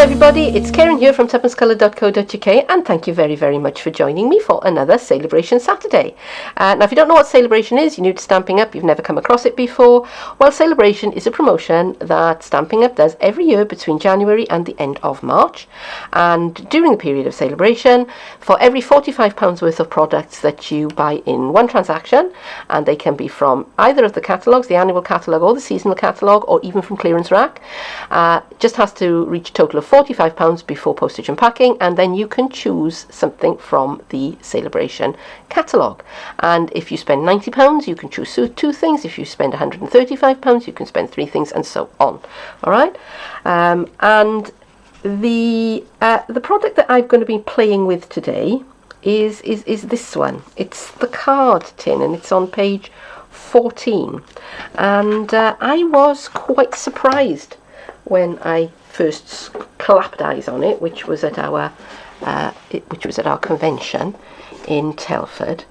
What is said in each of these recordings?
everybody, it's Keren here from tuppencecoloured.co.uk, and thank you very much for joining me for another Celebration Saturday. Now if you don't know what Celebration is, you're new to Stampin' Up, you've never come across it before, well, Celebration is a promotion that Stampin' Up does every year between January and the end of March. And during the period of Celebration, for every £45 worth of products that you buy in one transaction, and they can be from either of the catalogues, the annual catalogue or the seasonal catalogue, or even from clearance rack, just has to reach a total of £45 before postage and packing, and then you can choose something from the Celebration catalogue. And if you spend £90, you can choose two things. If you spend £135, you can spend three things, and so on. All right. And the product that I'm going to be playing with today is this one. It's the card tin, and it's on page 14. And I was quite surprised when I first clapped eyes on it, which was at our convention in Telford,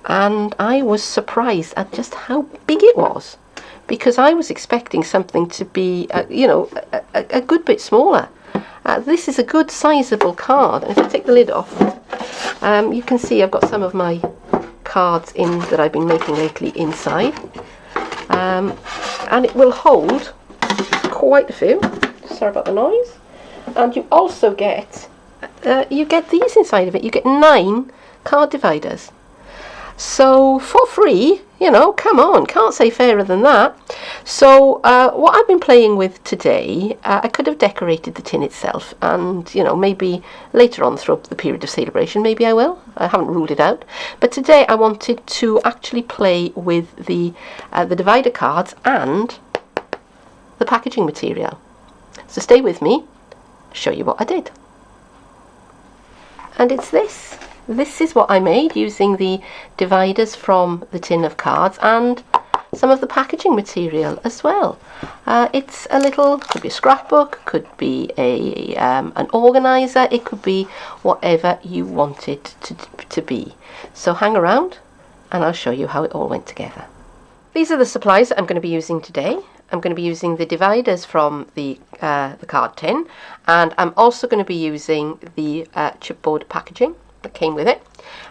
and I was surprised at just how big it was, because I was expecting something to be a good bit smaller. This is a good sizable card, and if I take the lid off, you can see I've got some of my cards in that I've been making lately inside, and it will hold quite a few. Sorry about the noise. And you also get these inside of it. You get 9 card dividers. So for free, come on, can't say fairer than that. So what I've been playing with today, I could have decorated the tin itself, and maybe later on through the period of Celebration, maybe I will. I haven't ruled it out. But today I wanted to actually play with the divider cards and the packaging material. So stay with me, show you what I did. And it's this. This is what I made using the dividers from the tin of cards and some of the packaging material as well. It's a little, could be a scrapbook, could be an organizer, it could be whatever you want it to be. So hang around and I'll show you how it all went together. These are the supplies that I'm going to be using today. I'm going to be using the dividers from the card tin, and I'm also going to be using the chipboard packaging that came with it.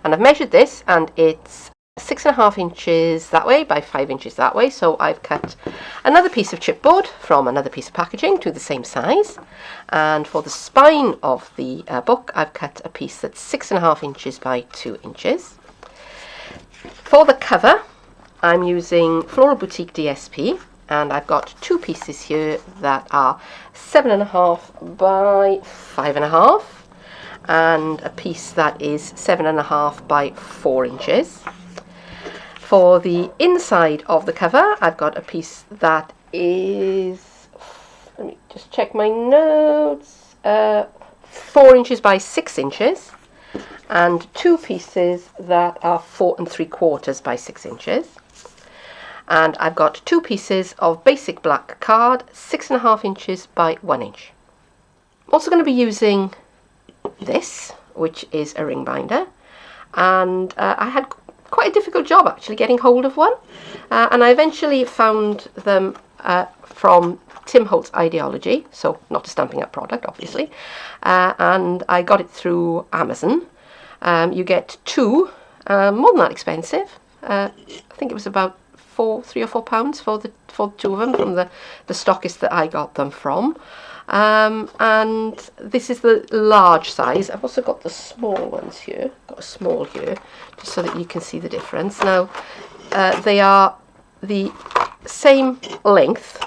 And I've measured this, and it's 6.5 inches that way by 5 inches that way. So I've cut another piece of chipboard from another piece of packaging to the same size. And for the spine of the book, I've cut a piece that's 6.5 inches by 2 inches. For the cover, I'm using Floral Boutique DSP, and I've got 2 pieces here that are 7.5 by 5.5, and a piece that is 7.5 by 4 inches. For the inside of the cover, I've got a piece that is, let me just check my notes, 4 inches by 6 inches, and 2 pieces that are 4 3/4 by 6 inches. And I've got 2 pieces of basic black card, 6.5 inches by 1 inch. I'm also going to be using this, which is a ring binder, and I had quite a difficult job actually getting hold of one, and I eventually found them from Tim Holt's Ideology, so not a Stampin' Up product obviously, and I got it through Amazon. You get 2, more than that expensive. I think it was about £3 or £4 for 2 of them from the stockist that I got them from. And this is the large size. I've also got the small ones here. Got a small here, just so that you can see the difference. Now, they are the same length,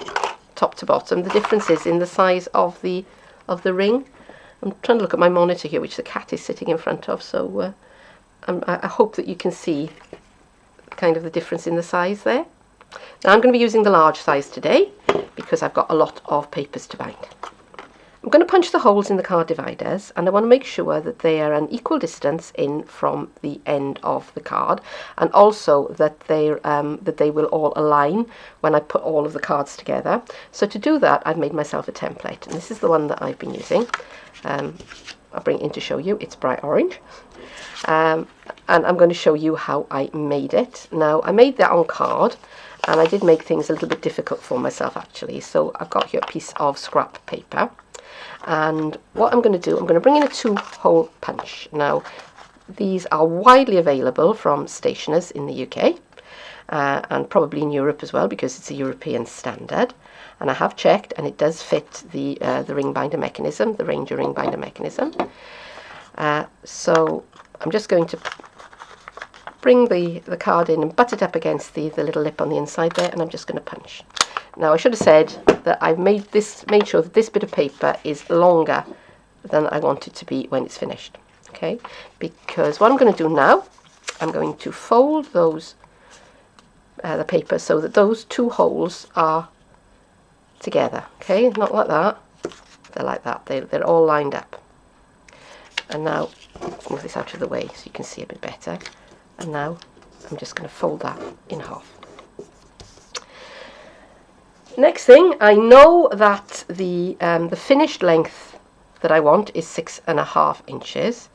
top to bottom. The difference is in the size of the ring. I'm trying to look at my monitor here, which the cat is sitting in front of. So I hope that you can see kind of the difference in the size there. Now I'm going to be using the large size today because I've got a lot of papers to bind. I'm going to punch the holes in the card dividers, and I want to make sure that they are an equal distance in from the end of the card, and also that they will all align when I put all of the cards together. So to do that, I've made myself a template, and this is the one that I've been using. I'll bring it in to show you. It's bright orange. And I'm going to show you how I made it. Now, I made that on card, and I did make things a little bit difficult for myself actually. So I've got here a piece of scrap paper, And what I'm going to do, I'm going to bring in a 2-hole punch. Now, these are widely available from stationers in the UK and probably in Europe as well, because it's a European standard. And I have checked, and it does fit the ring binder mechanism, the Ranger ring binder mechanism. So I'm just going to bring the card in and butt it up against the little lip on the inside there, and I'm just going to punch. Now, I should have said that I've made sure that this bit of paper is longer than I want it to be when it's finished. Okay, because what I'm going to do now, I'm going to fold those the paper so that those 2 holes are together. Okay, not like that. They're like that. They're all lined up. And now let's move this out of the way so you can see a bit better. And now I'm just going to fold that in half. Next thing, I know that the finished length that I want is 6.5 inches.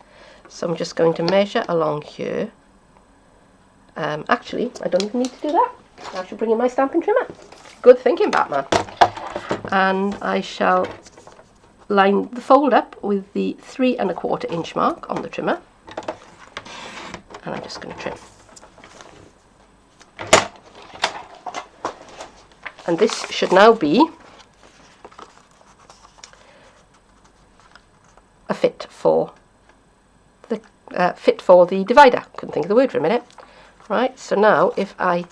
So I'm just going to measure along here. Actually, I don't even need to do that. I should bring in my stamping trimmer. Good thinking, Batman. And I shall line the fold up with the 3.25 inch mark on the trimmer. And I'm just going to trim. And this should now be a fit for the divider. Couldn't think of the word for a minute. Right, so now if I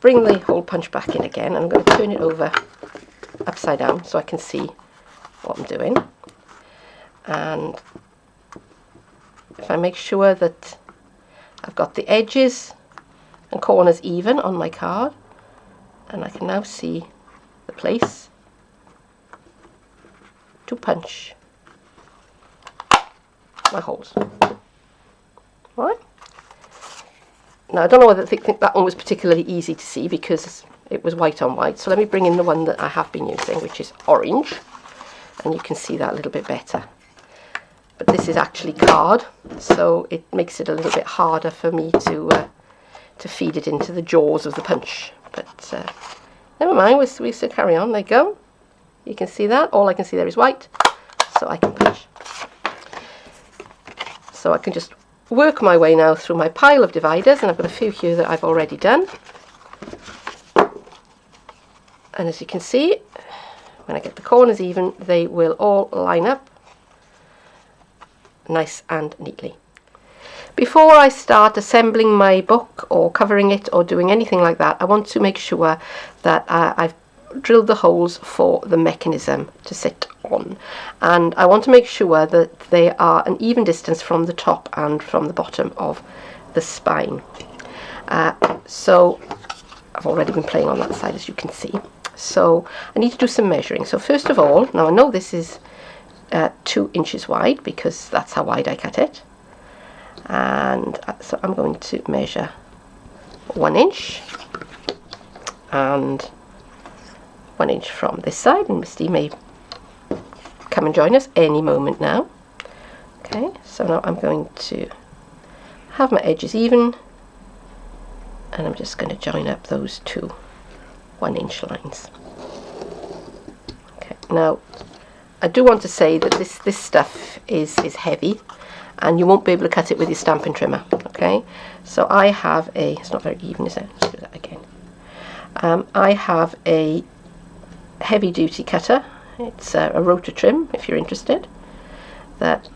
bring the hole punch back in again, I'm going to turn it over upside down so I can see what I'm doing. And if I make sure that I've got the edges and corners even on my card, and I can now see the place to punch my holes. Right. Now, I don't know whether I think that one was particularly easy to see because it was white on white. So let me bring in the one that I have been using, which is orange. And you can see that a little bit better. But this is actually card, so it makes it a little bit harder for me to feed it into the jaws of the punch. But never mind, we still carry on. There you go. You can see that. All I can see there is white, so I can punch. So I can just work my way now through my pile of dividers, and I've got a few here that I've already done. And as you can see, when I get the corners even, they will all line up nice and neatly. Before I start assembling my book or covering it or doing anything like that, I want to make sure that I've drilled the holes for the mechanism to sit on, and I want to make sure that they are an even distance from the top and from the bottom of the spine. So I've already been playing on that side, as you can see. So I need to do some measuring. So first of all, now I know this is 2 inches wide because that's how wide I cut it, and so I'm going to measure 1 inch and 1 inch from this side, and Misty may come and join us any moment now. Okay, so now I'm going to have my edges even, and I'm just going to join up those 2 1-inch lines. Okay, now I do want to say that this stuff is heavy, and you won't be able to cut it with your stamping trimmer. Okay, so I have it's not very even, is it? Let's do that again. I have a heavy duty cutter. It's a rotor trim, if you're interested. That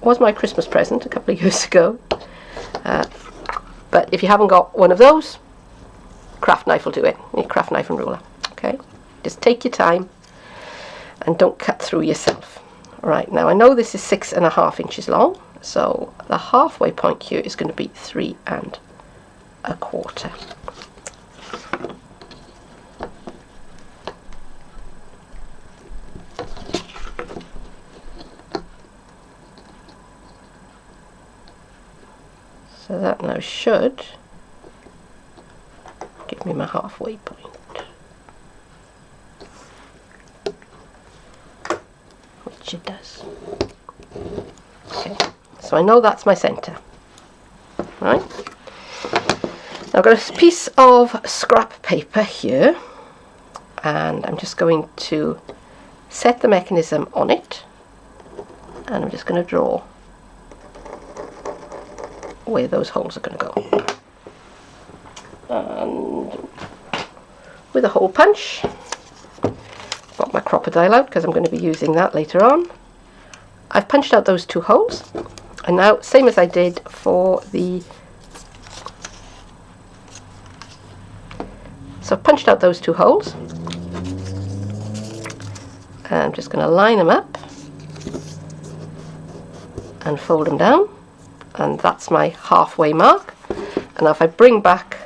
was my Christmas present a couple of years ago. But if you haven't got one of those, craft knife will do it. You need craft knife and ruler. Okay, just take your time and don't cut through yourself. Right, now I know this is 6.5 inches long, so the halfway point here is going to be 3.25. So that now should give me my halfway point, which it does. Okay, so I know that's my centre. Right, now I've got a piece of scrap paper here, and I'm just going to set the mechanism on it, and I'm just going to draw where those holes are going to go. And with a hole punch, got my crocodile out because I'm going to be using that later on. I've punched out those 2 holes, and now, same as I did for the... So I've punched out those 2 holes. And I'm just going to line them up and fold them down, and that's my halfway mark. And now if I bring back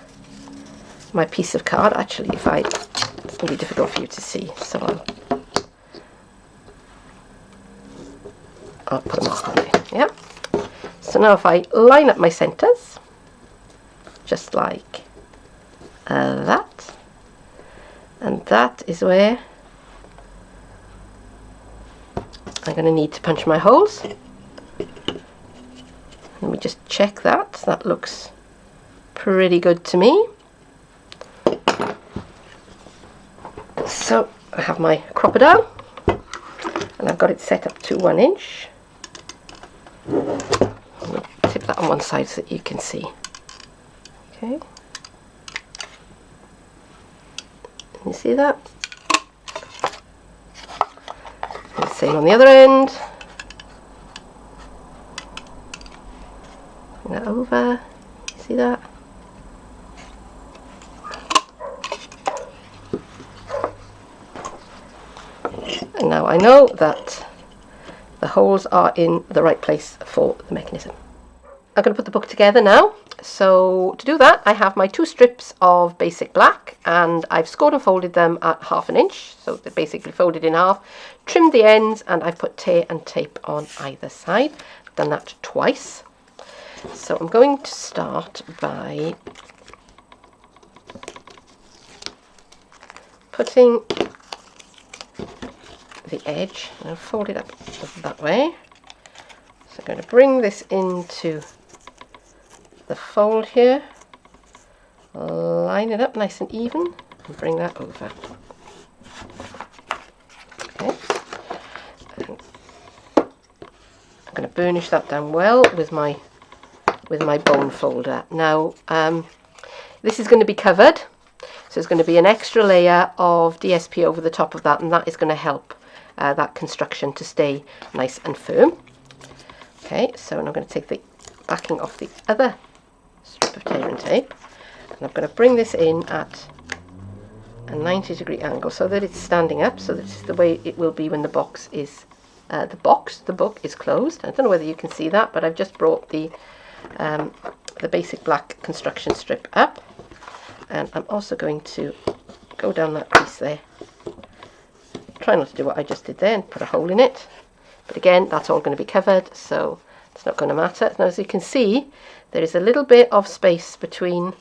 my piece of card, actually it's going to be difficult for you to see, so I'll put a mark on there. Yeah. So now if I line up my centres, just like that, and that is where I'm going to need to punch my holes. Let me just check that. That looks pretty good to me. So I have my crocodile, and I've got it set up to 1 inch. I'm going to tip that on one side so that you can see. Okay. You see that? And the same on the other end. Bring that over. You see that? And now I know that the holes are in the right place for the mechanism. I'm going to put the book together now. So to do that, I have my 2 strips of basic black, and I've scored and folded them at 1/2 inch. So they're basically folded in half, trimmed the ends, and I've put tear and tape on either side. I've done that twice. So I'm going to start by putting the edge and fold it up that way. So I'm going to bring this into the fold here, line it up nice and even, and bring that over. Okay. And I'm going to burnish that down well with my bone folder. Now this is going to be covered, so there's going to be an extra layer of DSP over the top of that, and that is going to help that construction to stay nice and firm. Okay, so now I'm going to take the backing off the other strip of tear and tape, and I'm going to bring this in at a 90-degree angle so that it's standing up. So this is the way it will be when the box is the book is closed. I don't know whether you can see that, but I've just brought the basic black construction strip up, and I'm also going to go down that crease there. Try not to do what I just did there and put a hole in it, but again, that's all going to be covered, so it's not going to matter. Now, as you can see, there is a little bit of space between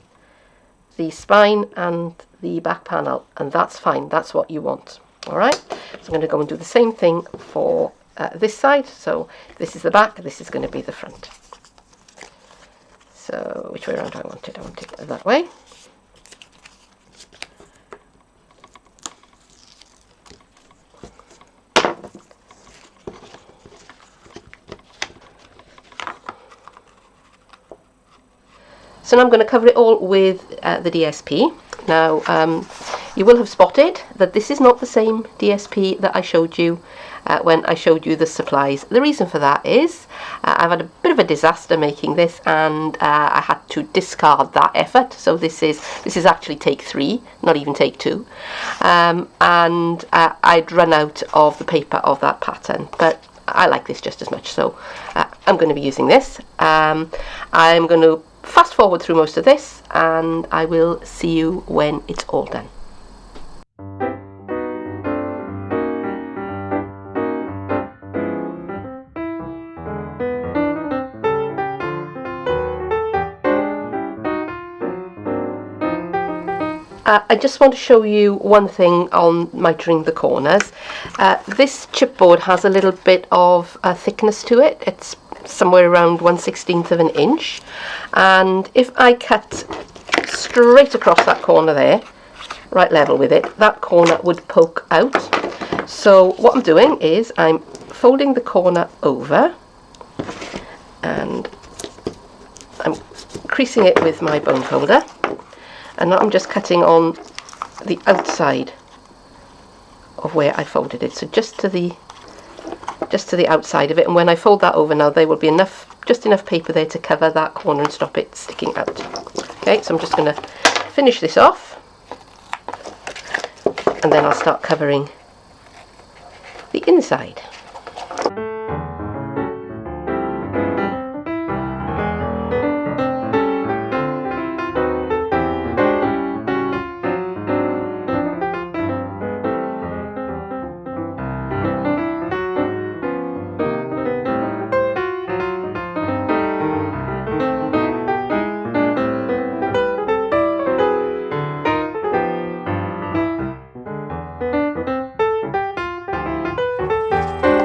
the spine and the back panel, and that's fine. That's what you want. All right, so I'm going to go and do the same thing for this side. So this is the back, this is going to be the front. So which way around do I want it? I want it that way. So now I'm going to cover it all with the DSP. Now you will have spotted that this is not the same DSP that I showed you when I showed you the supplies. The reason for that is I've had a bit of a disaster making this, and I had to discard that effort. So this is actually take 3, not even take 2, and I'd run out of the paper of that pattern, but I like this just as much, so I'm going to be using this. I'm going to fast forward through most of this, and I will see you when it's all done. I just want to show you one thing on mitering the corners. This chipboard has a little bit of thickness to it. It's somewhere around 1/16 of an inch, and if I cut straight across that corner there, right level with it, that corner would poke out. So what I'm doing is I'm folding the corner over and I'm creasing it with my bone folder, and now I'm just cutting on the outside of where I folded it, so just to the outside of it. And when I fold that over now, there will be just enough paper there to cover that corner and stop it sticking out. Okay, so I'm just going to finish this off, and then I'll start covering the inside.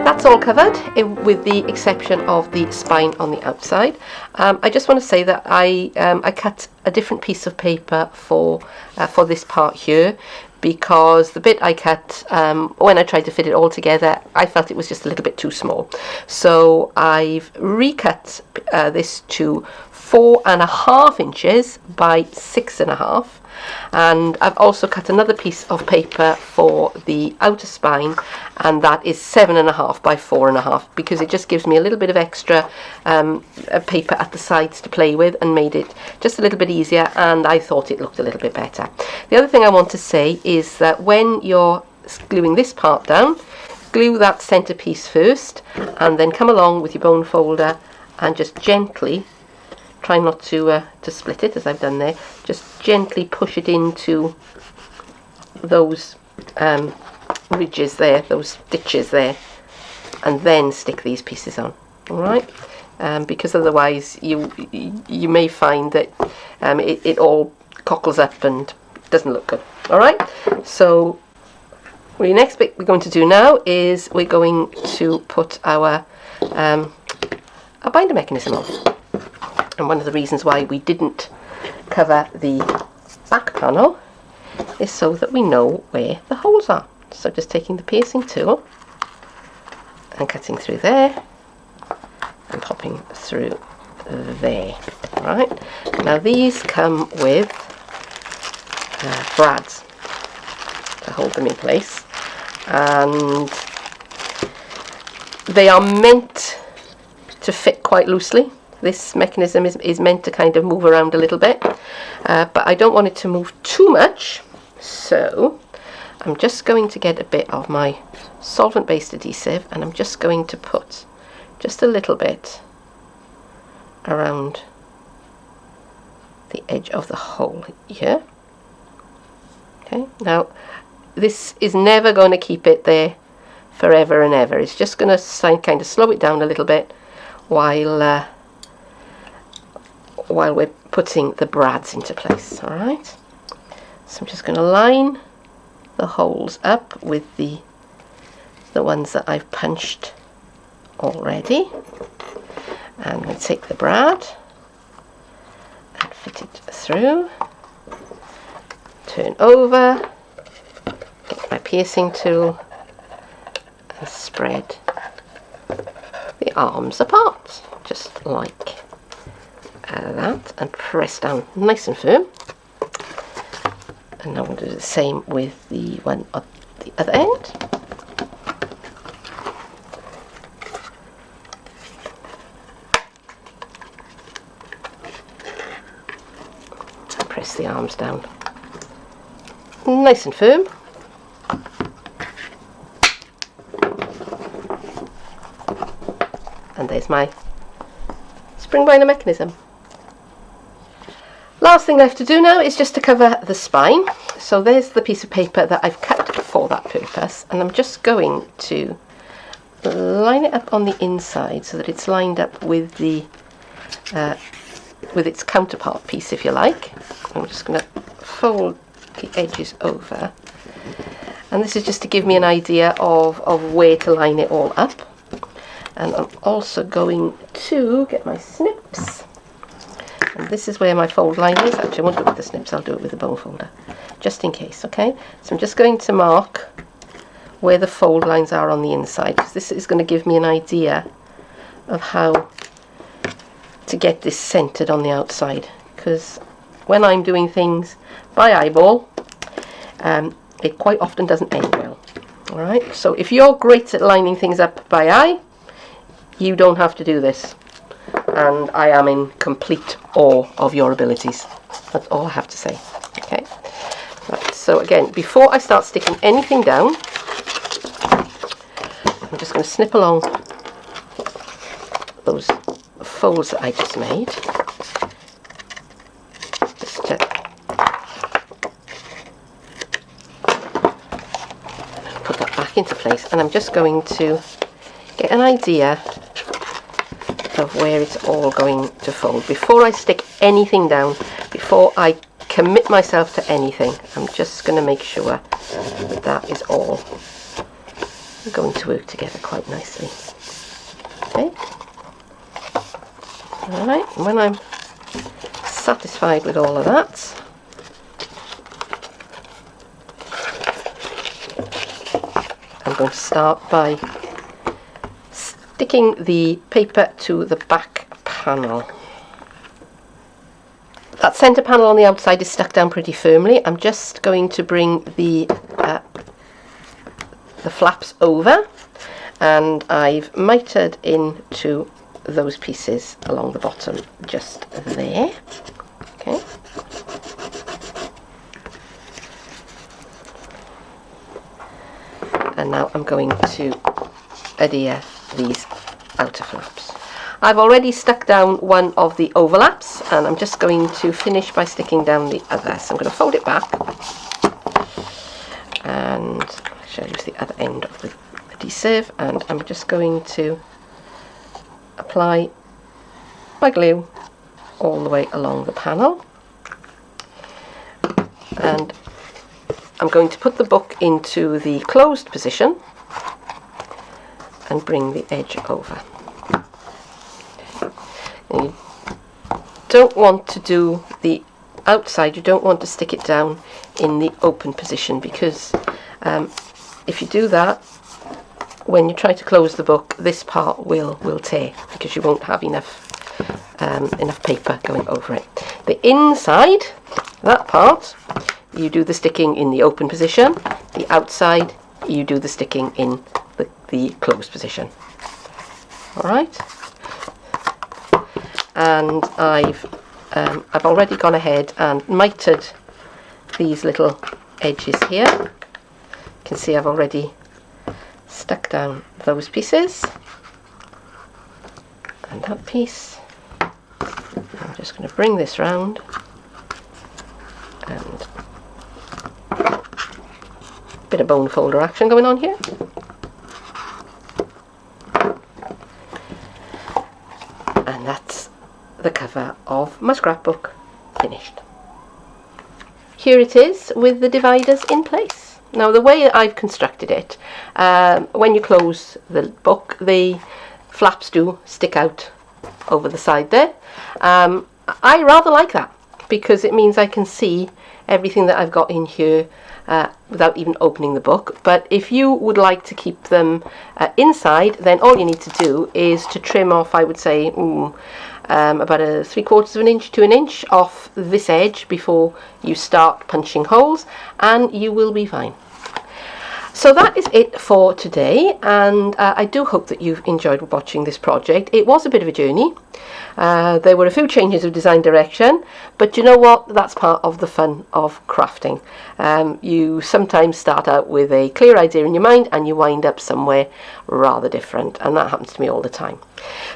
That's all covered, with the exception of the spine on the outside. I just want to say that I cut a different piece of paper for this part here, because the bit I cut, when I tried to fit it all together, I felt it was just a little bit too small. So I've recut this to 4.5 inches by 6.5. And I've also cut another piece of paper for the outer spine, and that is 7.5 by 4.5, because it just gives me a little bit of extra paper at the sides to play with, and made it just a little bit easier, and I thought it looked a little bit better. The other thing I want to say is that when you're gluing this part down, glue that centre piece first, and then come along with your bone folder and just gently, try not to split it as I've done there, just gently push it into those ridges there, those stitches there, and then stick these pieces on. All right, because otherwise you may find that it all cockles up and doesn't look good. All right, so the next bit we're going to do now is we're going to put our binder mechanism on. And one of the reasons why we didn't cover the back panel is so that we know where the holes are. So just taking the piercing tool and cutting through there and popping through there. Right, now these come with brads to hold them in place, and they are meant to fit quite loosely. This mechanism is meant to kind of move around a little bit, but I don't want it to move too much, so I'm just going to get a bit of my solvent-based adhesive, and I'm just going to put just a little bit around the edge of the hole here. Okay, now this is never going to keep it there forever and ever. It's just going to kind of slow it down a little bit while we're putting the brads into place. All right, so I'm just going to line the holes up with the ones that I've punched already, and I'm going to take the brad and fit it through, turn over, get my piercing tool and spread the arms apart just like that, and press down nice and firm. And now we'll do the same with the one at the other end. And press the arms down nice and firm. And there's my spring binder mechanism. Last thing left to do now is just to cover the spine. So there's the piece of paper that I've cut for that purpose, and I'm just going to line it up on the inside so that it's lined up with the with its counterpart piece, if you like. I'm just going to fold the edges over, and this is just to give me an idea of where to line it all up. And I'm also going to get my snips And this is where my fold line is. Actually, I won't do it with the snips, I'll do it with the bone folder, just in case, okay? So I'm just going to mark where the fold lines are on the inside, because this is going to give me an idea of how to get this centered on the outside, because when I'm doing things by eyeball, it quite often doesn't end well. Alright, so if you're great at lining things up by eye, you don't have to do this. And I am in complete awe of your abilities. That's all I have to say. Okay. Right, so again, before I start sticking anything down, I'm just going to snip along those folds that I just made. Just to put that back into place, and I'm just going to get an idea of where it's all going to fold. Before I stick anything down, before I commit myself to anything, I'm just going to make sure that that is all going to work together quite nicely. Okay. Alright, and when I'm satisfied with all of that, I'm going to start by sticking the paper to the back panel. That centre panel on the outside is stuck down pretty firmly. I'm just going to bring the flaps over, and I've mitered into those pieces along the bottom just there. Okay. And now I'm going to adhere these outer flaps. I've already stuck down one of the overlaps, and I'm just going to finish by sticking down the other. So I'm going to fold it back, and I shall use the other end of the adhesive, and I'm just going to apply my glue all the way along the panel, and I'm going to put the book into the closed position and bring the edge over. And you don't want to do the outside, you don't want to stick it down in the open position, because if you do that, when you try to close the book, this part will tear, because you won't have enough paper going over it. The inside, that part, you do the sticking in the open position. The outside, you do the sticking in the closed position. Alright, and I've already gone ahead and mitered these little edges here. You can see I've already stuck down those pieces and that piece. I'm just going to bring this round and a bit of bone folder action going on here. And that's the cover of my scrapbook finished. Here it is with the dividers in place. Now the way I've constructed it, when you close the book, the flaps do stick out over the side there. I rather like that, because it means I can see everything that I've got in here without even opening the book. But if you would like to keep them inside, then all you need to do is to trim off, I would say, about a 3/4 of an inch to an inch off this edge before you start punching holes, and you will be fine. So that is it for today, and I do hope that you've enjoyed watching this project. It was a bit of a journey. There were a few changes of design direction, but you know what? That's part of the fun of crafting. You sometimes start out with a clear idea in your mind and you wind up somewhere rather different, and that happens to me all the time.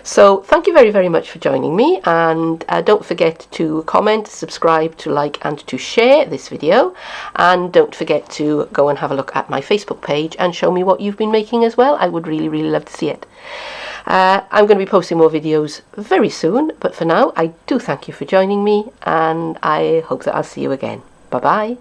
So thank you very, very much for joining me, and don't forget to comment, subscribe, to like and to share this video, and don't forget to go and have a look at my Facebook page and show me what you've been making as well. I would really, really love to see it. I'm going to be posting more videos very soon, but for now I do thank you for joining me, and I hope that I'll see you again. Bye bye.